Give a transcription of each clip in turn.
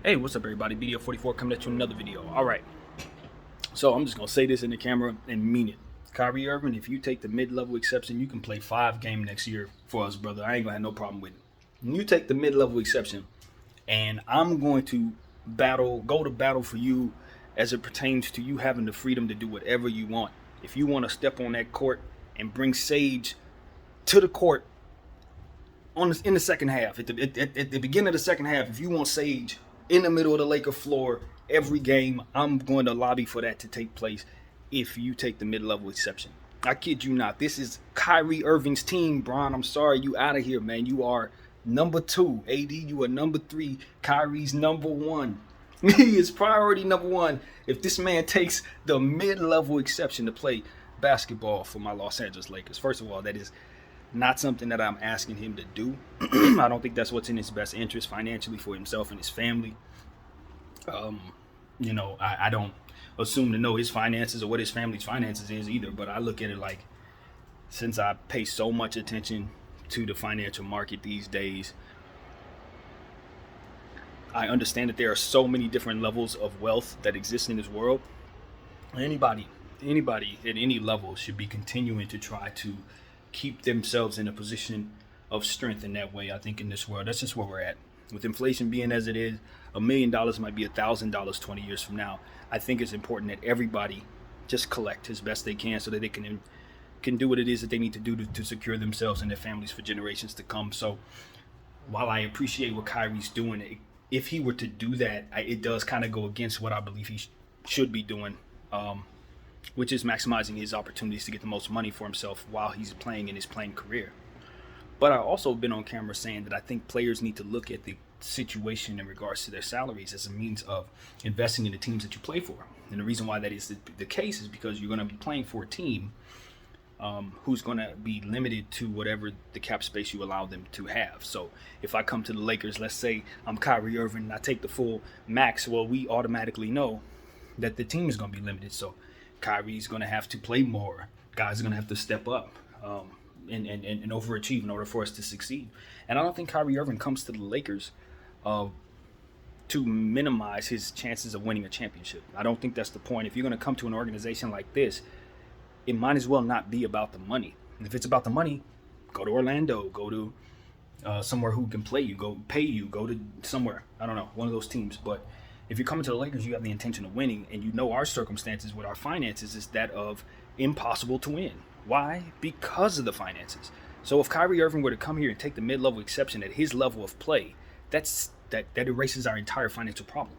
Hey, what's up, everybody? BDO44 coming at you another video. All right. So I'm just going to say this in the camera and mean it. Kyrie Irving, if you take the mid-level exception, you can play 5 games next year for us, brother. I ain't going to have no problem with it. When you take the mid-level exception, and I'm going to go to battle for you as it pertains to you having the freedom to do whatever you want. If you want to step on that court and bring Sage to the court in the second half, at the beginning of the second half, if you want Sage in the middle of the Laker floor every game, I'm going to lobby for that to take place if you take the mid-level exception. I kid you not. This is Kyrie Irving's team, Bron. I'm sorry, you out of here, man. You are number 2. AD, you are number 3. Kyrie's number 1. He is priority number 1. If this man takes the mid-level exception to play basketball for my Los Angeles Lakers, first of all, that is not something that I'm asking him to do. I don't think that's what's in his best interest financially for himself and his family. I don't assume to know his finances or what his family's finances is either, but I look at it like, since I pay so much attention to the financial market these days, I understand that there are so many different levels of wealth that exist in this world. Anybody at any level should be continuing to try to keep themselves in a position of strength in that way. I think in this world, that's just where we're at. With inflation being as it is, $1 million might be $1,000 20 years from now. I think it's important that everybody just collect as best they can so that they can do what it is that they need to do to secure themselves and their families for generations to come. So while I appreciate what Kyrie's doing, if he were to do that, it does kind of go against what I believe he should be doing, which is maximizing his opportunities to get the most money for himself while he's playing in his playing career. But I've also been on camera saying that I think players need to look at the situation in regards to their salaries as a means of investing in the teams that you play for. And the reason why that is the case is because you're going to be playing for a team who's going to be limited to whatever the cap space you allow them to have. So if I come to the Lakers, let's say I'm Kyrie Irving and I take the full max, well, we automatically know that the team is going to be limited. So Kyrie's going to have to play more. Guys are going to have to step up and overachieve in order for us to succeed. And I don't think Kyrie Irving comes to the Lakers to minimize his chances of winning a championship. I don't think that's the point. If you're going to come to an organization like this, it might as well not be about the money. And if it's about the money, go to Orlando, go to somewhere who can play you, go pay you, go to somewhere, I don't know, one of those teams. But if you're coming to the Lakers, you have the intention of winning, and you know our circumstances with our finances is that of impossible to win. Why? Because of the finances. So if Kyrie Irving were to come here and take the mid-level exception at his level of play, that erases our entire financial problem.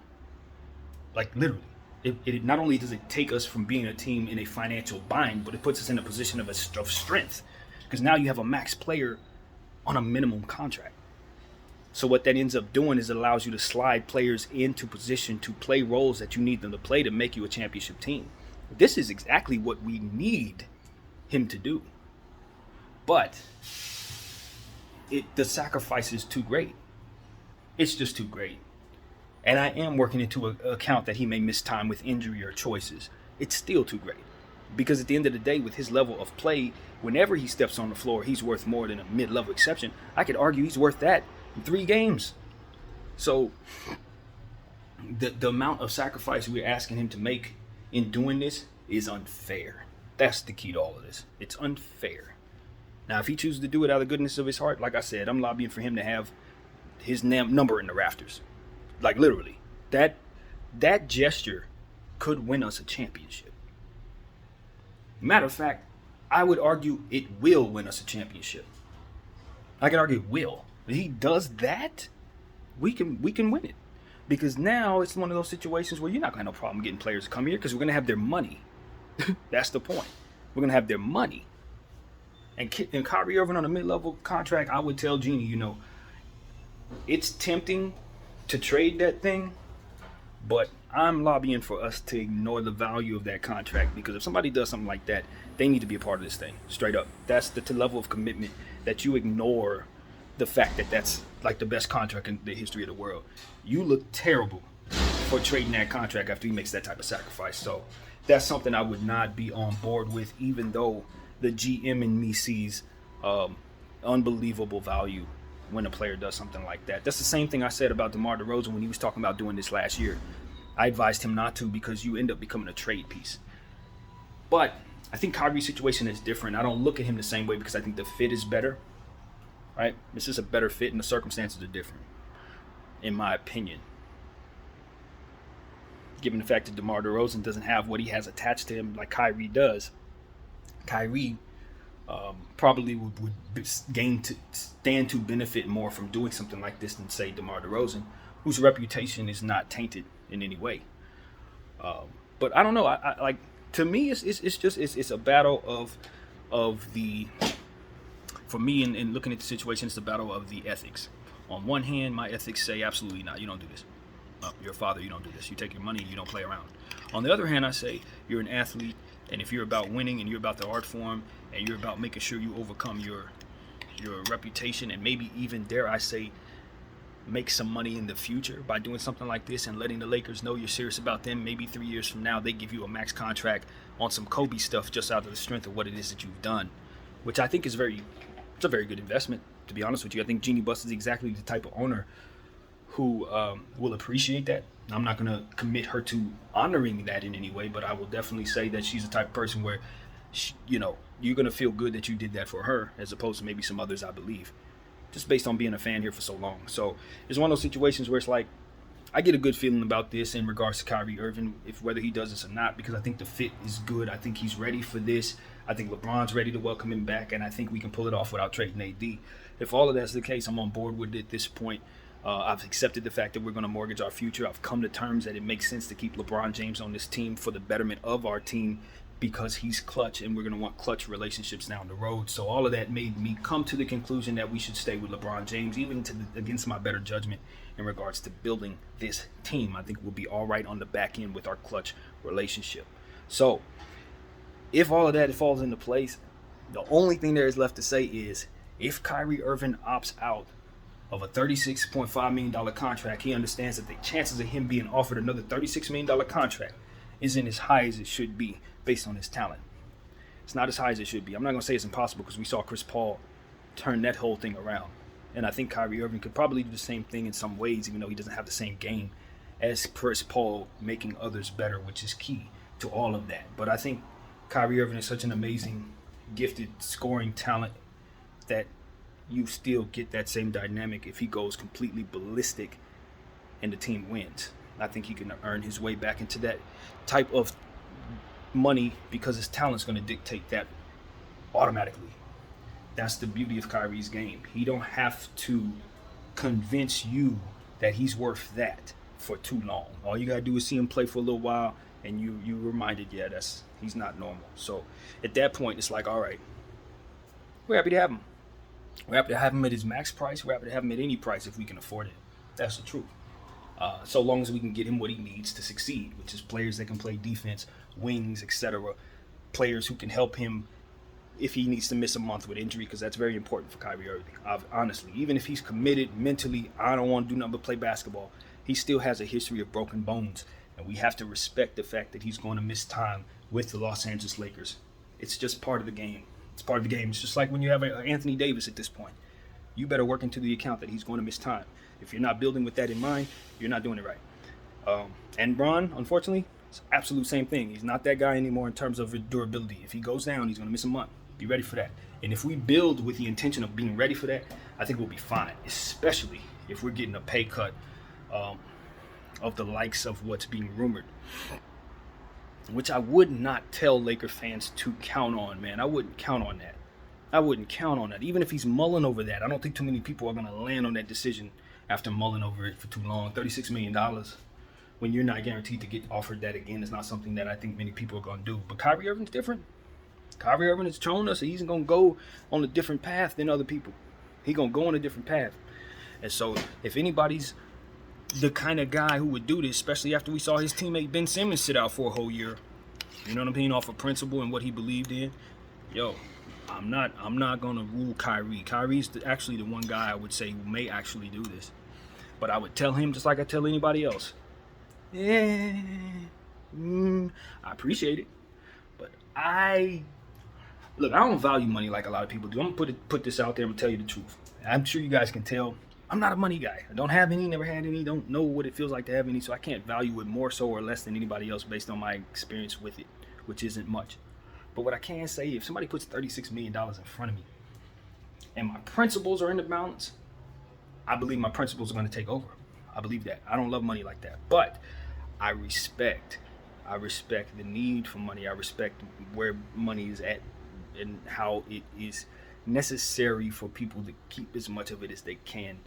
Like, literally. It not only does it take us from being a team in a financial bind, but it puts us in a position of strength. Because now you have a max player on a minimum contract. So what that ends up doing is it allows you to slide players into position to play roles that you need them to play to make you a championship team. This is exactly what we need him to do. But the sacrifice is too great. It's just too great. And I am working into an account that he may miss time with injury or choices. It's still too great. Because at the end of the day, with his level of play, whenever he steps on the floor, he's worth more than a mid-level exception. I could argue he's worth that in 3 games. So the amount of sacrifice we're asking him to make in doing this is unfair. That's the key to all of this. It's unfair. Now, if he chooses to do it out of the goodness of his heart, like I said, I'm lobbying for him to have his number in the rafters. Like, literally. That gesture could win us a championship. Matter of fact, I would argue it will win us a championship. I can argue it will. If he does that, we can win it. Because now it's one of those situations where you're not going to have no problem getting players to come here because we're going to have their money. That's the point. We're going to have their money. And Kyrie Irving on a mid-level contract, I would tell Jeanie, it's tempting to trade that thing, but I'm lobbying for us to ignore the value of that contract, because if somebody does something like that, they need to be a part of this thing, straight up. That's the level of commitment that you ignore the fact that that's like the best contract in the history of the world. You look terrible for trading that contract after he makes that type of sacrifice. So that's something I would not be on board with, even though the GM in me sees unbelievable value when a player does something like that. That's the same thing I said about DeMar DeRozan when he was talking about doing this last year. I advised him not to because you end up becoming a trade piece. But I think Kyrie's situation is different. I don't look at him the same way because I think the fit is better, right? This is a better fit and the circumstances are different, in my opinion. Given the fact that DeMar DeRozan doesn't have what he has attached to him like Kyrie does, Kyrie probably would stand to benefit more from doing something like this than, say, DeMar DeRozan, whose reputation is not tainted in any way. But I don't know. I like, to me, it's a battle of the, for me, in looking at the situation, it's a battle of the ethics. On one hand, my ethics say absolutely not. You don't do this. You're a father. You don't do this. You take your money and you don't play around. On the other hand, I say you're an athlete, and if you're about winning and you're about the art form and you're about making sure you overcome your reputation and maybe even, dare I say, make some money in the future by doing something like this and letting the Lakers know you're serious about them. Maybe 3 years from now, they give you a max contract on some Kobe stuff just out of the strength of what it is that you've done, which I think is it's a very good investment, to be honest with you. I think Jeanie Buss is exactly the type of owner who will appreciate that. I'm not going to commit her to honoring that in any way, but I will definitely say that she's the type of person where, you're going to feel good that you did that for her as opposed to maybe some others, I believe, just based on being a fan here for so long. So it's one of those situations where it's like, I get a good feeling about this in regards to Kyrie Irving, whether he does this or not, because I think the fit is good. I think he's ready for this. I think LeBron's ready to welcome him back, and I think we can pull it off without trading AD. If all of that's the case, I'm on board with it at this point. I've accepted the fact that we're going to mortgage our future. I've come to terms that it makes sense to keep LeBron James on this team for the betterment of our team because he's clutch, and we're going to want clutch relationships down the road. So all of that made me come to the conclusion that we should stay with LeBron James, even against my better judgment in regards to building this team. I think we'll be all right on the back end with our clutch relationship. So if all of that falls into place, the only thing there is left to say is if Kyrie Irving opts out of a $36.5 million contract, he understands that the chances of him being offered another $36 million contract isn't as high as it should be based on his talent. It's not as high as it should be. I'm not going to say it's impossible because we saw Chris Paul turn that whole thing around. And I think Kyrie Irving could probably do the same thing in some ways, even though he doesn't have the same game as Chris Paul, making others better, which is key to all of that. But I think Kyrie Irving is such an amazing, gifted scoring talent that you still get that same dynamic if he goes completely ballistic and the team wins. I think he can earn his way back into that type of money because his talent's going to dictate that automatically. That's the beauty of Kyrie's game. He don't have to convince you that he's worth that for too long. All you got to do is see him play for a little while and you reminded, he's not normal. So at that point, it's like, all right, we're happy to have him. We're happy to have him at his max price. We're happy to have him at any price if we can afford it. That's the truth. So long as we can get him what he needs to succeed, which is players that can play defense, wings, etc. Players who can help him if he needs to miss a month with injury, because that's very important for Kyrie Irving. Honestly, even if he's committed mentally, I don't want to do nothing but play basketball, he still has a history of broken bones. And we have to respect the fact that he's going to miss time with the Los Angeles Lakers. It's just part of the game. It's part of the game. It's just like when you have Anthony Davis at this point. You better work into the account that he's going to miss time. If you're not building with that in mind, you're not doing it right. And Bron, unfortunately, it's absolute same thing. He's not that guy anymore in terms of durability. If he goes down, he's going to miss a month. Be ready for that. And if we build with the intention of being ready for that, I think we'll be fine, especially if we're getting a pay cut of the likes of what's being rumored, which I would not tell Laker fans to count on, man. I wouldn't count on that. Even if he's mulling over that, I don't think too many people are going to land on that decision after mulling over it for too long. $36 million, when you're not guaranteed to get offered that again, is not something that I think many people are going to do. But Kyrie Irving's different. Kyrie Irving has shown us that he's going to go on a different path than other people. He's going to go on a different path. And so if anybody's the kind of guy who would do this, especially after we saw his teammate Ben Simmons sit out for a whole year, you know what I mean, off of principle and what he believed in, I'm not gonna rule Kyrie. Kyrie's actually the one guy I would say who may actually do this. But I would tell him just like I tell anybody else. I appreciate it, but I Look, I don't value money like a lot of people do. I'm gonna put this out there and tell you the truth. I'm sure you guys can tell. I'm not a money guy. I don't have any, never had any, don't know what it feels like to have any, so I can't value it more so or less than anybody else based on my experience with it, which isn't much. But what I can say, if somebody puts $36 million in front of me and my principles are in the balance, I believe my principles are going to take over. I believe that. I don't love money like that. But I respect the need for money. I respect where money is at and how it is necessary for people to keep as much of it as they can.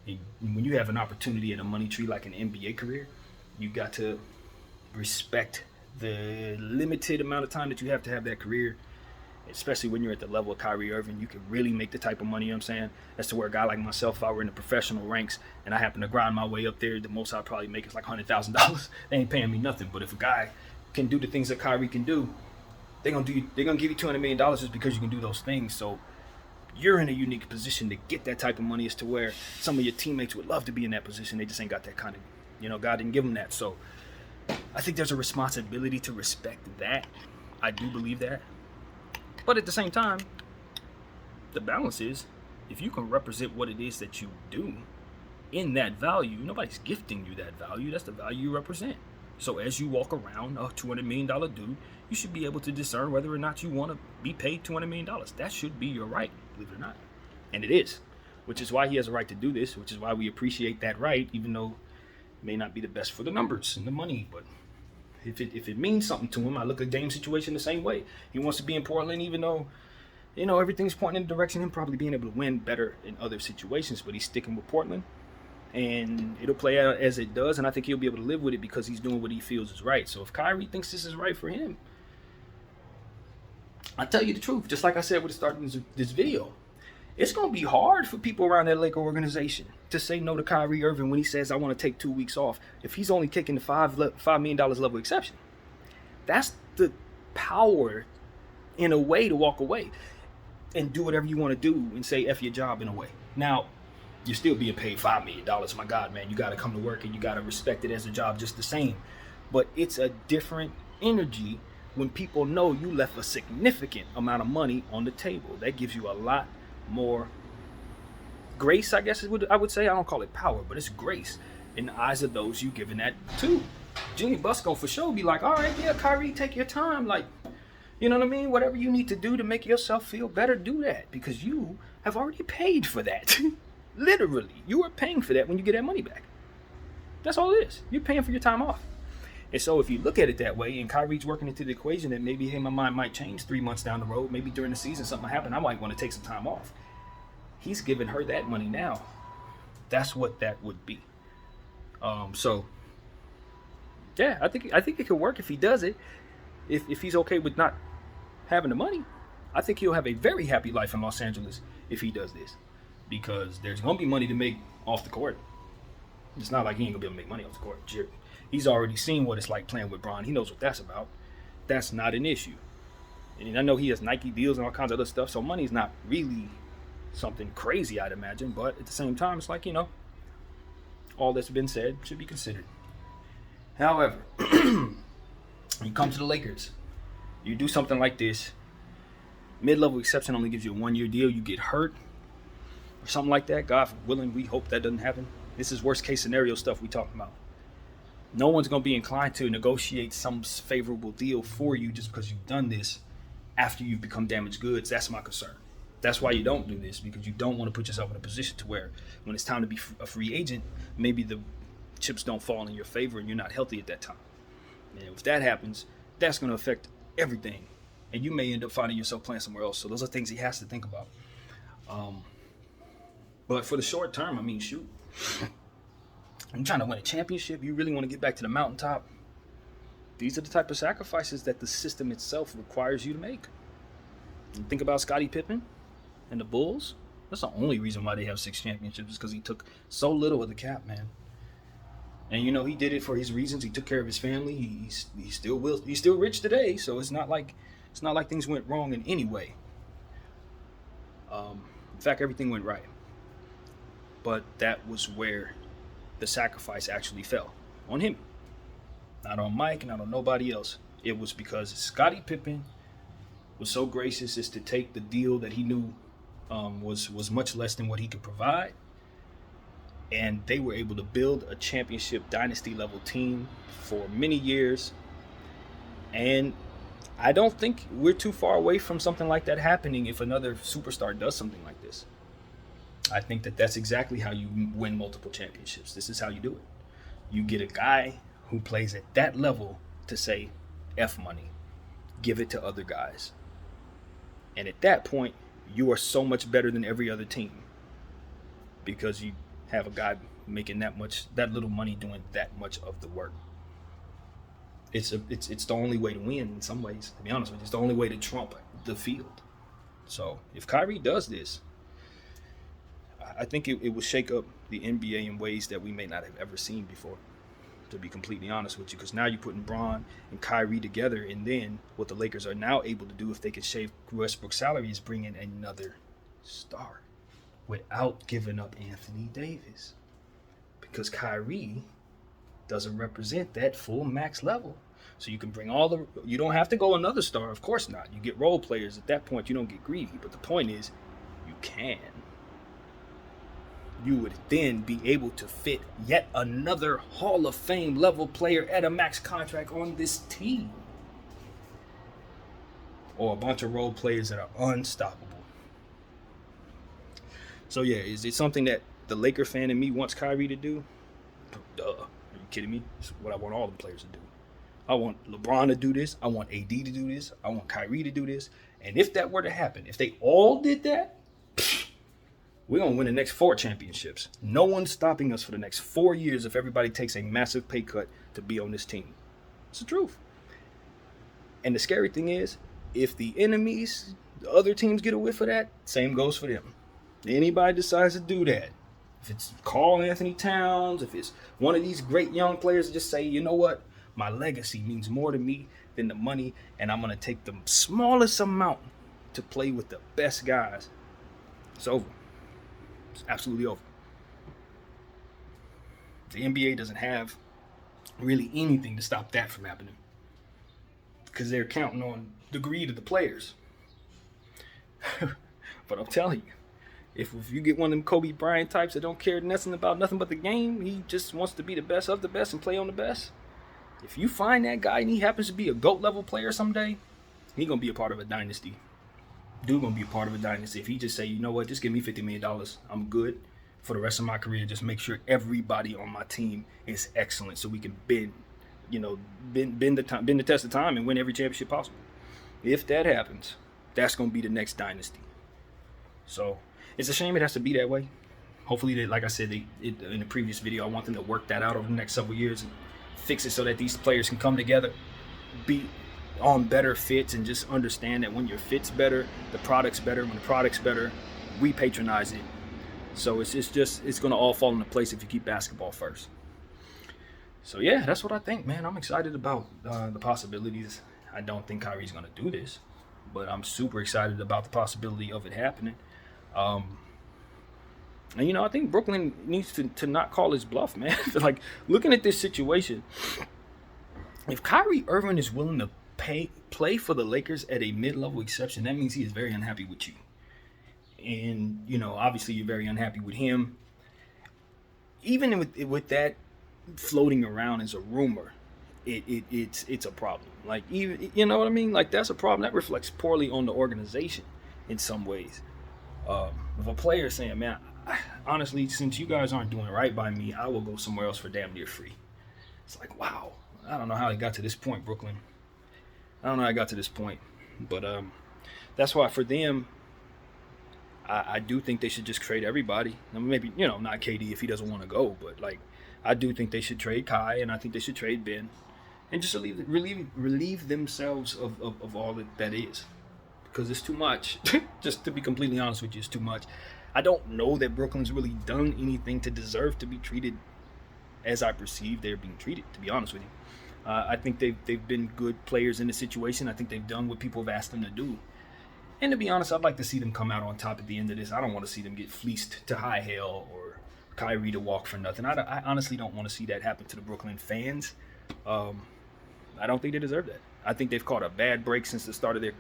And when you have an opportunity in a money tree like an NBA career, you got to respect the limited amount of time that you have to have that career, especially when you're at the level of Kyrie Irving. You can really make the type of money, you know what I'm saying? That's to where a guy like myself, if I were in the professional ranks and I happen to grind my way up there, the most I'd probably make is like $100,000. They ain't paying me nothing. But if a guy can do the things that Kyrie can do, they're gonna give you $200 million just because you can do those things. So you're in a unique position to get that type of money, as to where some of your teammates would love to be in that position. They just ain't got that kind of, God didn't give them that. So I think there's a responsibility to respect that. I do believe that. But at the same time, the balance is, if you can represent what it is that you do in that value, nobody's gifting you that value. That's the value you represent. So as you walk around a $200 million dude, you should be able to discern whether or not you want to be paid $200 million. That should be your right, believe it or not. And it is, which is why he has a right to do this, which is why we appreciate that right, even though it may not be the best for the numbers and the money. But if it means something to him, I look at Dame's situation the same way. He wants to be in Portland, even though, everything's pointing in the direction of him probably being able to win better in other situations, but he's sticking with Portland. And it'll play out as it does, and I think he'll be able to live with it because he's doing what he feels is right. So if Kyrie thinks this is right for him, I'll tell you the truth. Just like I said with the start of this video, it's going to be hard for people around that Laker organization to say no to Kyrie Irving when he says, I want to take 2 weeks off, if he's only taking the $5 million level exception. That's the power, in a way, to walk away and do whatever you want to do and say F your job in a way. Now, you're still being paid $5 million. My God, man, you got to come to work and you got to respect it as a job just the same. But it's a different energy when people know you left a significant amount of money on the table. That gives you a lot more grace, I guess I would say. I don't call it power, but it's grace in the eyes of those you giving that to. Jeanie Buss gonna for sure be like, all right, yeah, Kyrie, take your time. Like, you know what I mean? Whatever you need to do to make yourself feel better, do that. Because you have already paid for that. Literally, you are paying for that when you get that money back. That's all it is. You're paying for your time off. And so if you look at it that way, and Kyrie's working into the equation that maybe, hey, my mind might change 3 months down the road, maybe during the season something happened, I might want to take some time off. He's giving her that money now. That's what that would be. So yeah, I think it could work if he does it. If he's okay with not having the money, I think he'll have a very happy life in Los Angeles if he does this, because there's gonna be money to make off the court. It's not like he ain't gonna be able to make money off the court. He's already seen what it's like playing with Bron. He knows what that's about. That's not an issue. And I know he has Nike deals and all kinds of other stuff, so money's not really something crazy, I'd imagine. But at the same time, it's like, all that's been said should be considered. However, you come to the Lakers, you do something like this, mid-level exception only gives you a 1-year deal, you get hurt or something like that. God willing, we hope that doesn't happen. This is worst case scenario stuff we talking about. No one's going to be inclined to negotiate some favorable deal for you just because you've done this after you've become damaged goods. That's my concern. That's why you don't do this, because you don't want to put yourself in a position to where when it's time to be a free agent, maybe the chips don't fall in your favor and you're not healthy at that time. And if that happens, that's going to affect everything. And you may end up finding yourself playing somewhere else. So those are things he has to think about. But for the short term, I mean, shoot. I'm trying to win a championship. You really want to get back to the mountaintop. These are the type of sacrifices that the system itself requires you to make. And think about Scottie Pippen and the Bulls. That's the only reason why they have 6 championships, is because he took so little of the cap, man. And he did it for his reasons. He took care of his family. He's still rich today. So it's not like things went wrong in any way. In fact, everything went right. But that was where the sacrifice actually fell on him, not on Mike, not on nobody else. It was because Scottie Pippen was so gracious as to take the deal that he knew was much less than what he could provide, and they were able to build a championship dynasty level team for many years. And I don't think we're too far away from something like that happening if another superstar does something like this. I think that that's exactly how you win multiple championships. This is how you do it. You get a guy who plays at that level to say, F money, give it to other guys. And at that point, you are so much better than every other team because you have a guy making that little money doing that much of the work. It's the only way to win in some ways, to be honest with you. It's the only way to trump the field. So if Kyrie does this, I think it will shake up the NBA in ways that we may not have ever seen before, to be completely honest with you, because now you're putting Bron and Kyrie together, and then what the Lakers are now able to do if they can shave Westbrook's salary is bring in another star without giving up Anthony Davis, because Kyrie doesn't represent that full max level. So you can bring you don't have to go another star, of course not. You get role players. At that point, you don't get greedy, but the point is, you can. You would then be able to fit yet another Hall of Fame level player at a max contract on this team. Or a bunch of role players that are unstoppable. So yeah, is it something that the Laker fan in me wants Kyrie to do? Duh. Are you kidding me? It's what I want all the players to do. I want LeBron to do this. I want AD to do this. I want Kyrie to do this. And if that were to happen, if they all did that, we're going to win the next 4 championships. No one's stopping us for the next 4 years if everybody takes a massive pay cut to be on this team. It's the truth. And the scary thing is, if the enemies, the other teams get a whiff of that, same goes for them. Anybody decides to do that, if it's Karl Anthony Towns, if it's one of these great young players that just say, you know what, my legacy means more to me than the money, and I'm going to take the smallest amount to play with the best guys, it's over. It's absolutely over. The NBA doesn't have really anything to stop that from happening because they're counting on the greed of the players. But I'm telling you, if you get one of them Kobe Bryant types that don't care nothing about nothing but the game, he just wants to be the best of the best and play on the best. If you find that guy and he happens to be a GOAT level player someday, he gonna be a part of a dynasty. Dude gonna be a part of a dynasty. If he just say, you know what, just give me $50 million, I'm good for the rest of my career. Just make sure everybody on my team is excellent, so we can bend the test of time and win every championship possible. If that happens, that's gonna be the next dynasty. So it's a shame it has to be that way. Hopefully, like I said, in the previous video, I want them to work that out over the next several years and fix it so that these players can come together, be on better fits, and just understand that when your fit's better, the product's better. When the product's better, we patronize it. So it's going to all fall into place if you keep basketball first. So yeah, that's what I think, man. I'm excited about the possibilities. I don't think Kyrie's going to do this, but I'm super excited about the possibility of it happening. And, I think Brooklyn needs to not call his bluff, man. Like, looking at this situation, if Kyrie Irving is willing to play for the Lakers at a mid-level exception, that means he is very unhappy with you. And, obviously you're very unhappy with him. Even with that floating around as a rumor, it's a problem. Like, even, you know what I mean? Like, that's a problem. That reflects poorly on the organization in some ways. If a player saying, man, honestly, since you guys aren't doing right by me, I will go somewhere else for damn near free. It's like, wow. I don't know how it got to this point, Brooklyn. I don't know how it got to this point. But that's why for them, I do think they should just trade everybody. I mean, maybe, not KD if he doesn't want to go. But, like, I do think they should trade Kai, and I think they should trade Ben. And just relieve themselves of all that is. Because it's too much. Just to be completely honest with you, it's too much. I don't know that Brooklyn's really done anything to deserve to be treated as I perceive they're being treated, to be honest with you. I think they've been good players in the situation. I think they've done what people have asked them to do. And to be honest, I'd like to see them come out on top at the end of this. I don't want to see them get fleeced to high hell or Kyrie to walk for nothing. I honestly don't want to see that happen to the Brooklyn fans. I don't think they deserve that. I think they've caught a bad break since the start of their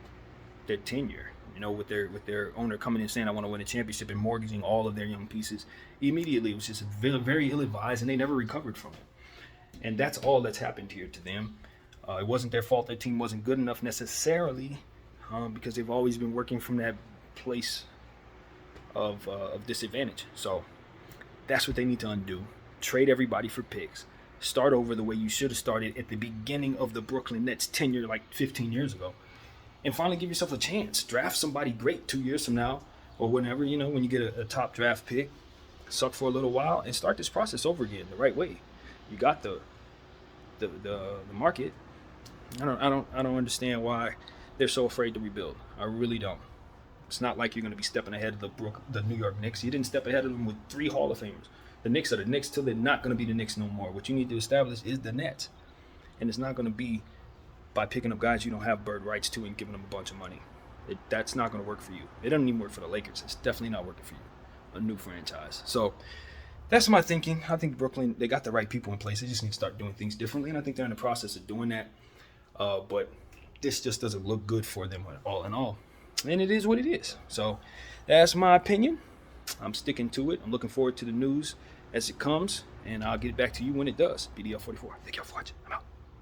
their tenure. You know, with their owner coming in saying, I want to win a championship, and mortgaging all of their young pieces immediately. It was just very, very ill-advised, and they never recovered from it. And that's all that's happened here to them. It wasn't their fault their team wasn't good enough necessarily, because they've always been working from that place of disadvantage. So that's what they need to undo. Trade everybody for picks. Start over the way you should have started at the beginning of the Brooklyn Nets tenure, like 15 years ago. And finally give yourself a chance. Draft somebody great 2 years from now or whenever, you know, when you get a top draft pick. Suck for a little while and start this process over again the right way. You got the market. I don't understand why they're so afraid to rebuild. I really don't. It's not like you're going to be stepping ahead of the New York Knicks. You didn't step ahead of them with 3 Hall of Famers. The Knicks are the Knicks till they're not going to be the Knicks no more. What you need to establish is the Nets. And it's not going to be by picking up guys you don't have bird rights to and giving them a bunch of money. That's not going to work for you. It doesn't even work for the Lakers. It's definitely not working for you. A new franchise. So that's my thinking. I think Brooklyn, they got the right people in place. They just need to start doing things differently. And I think they're in the process of doing that. But this just doesn't look good for them all in all. And it is what it is. So that's my opinion. I'm sticking to it. I'm looking forward to the news as it comes. And I'll get back to you when it does. BDL44. Thank y'all for watching. I'm out.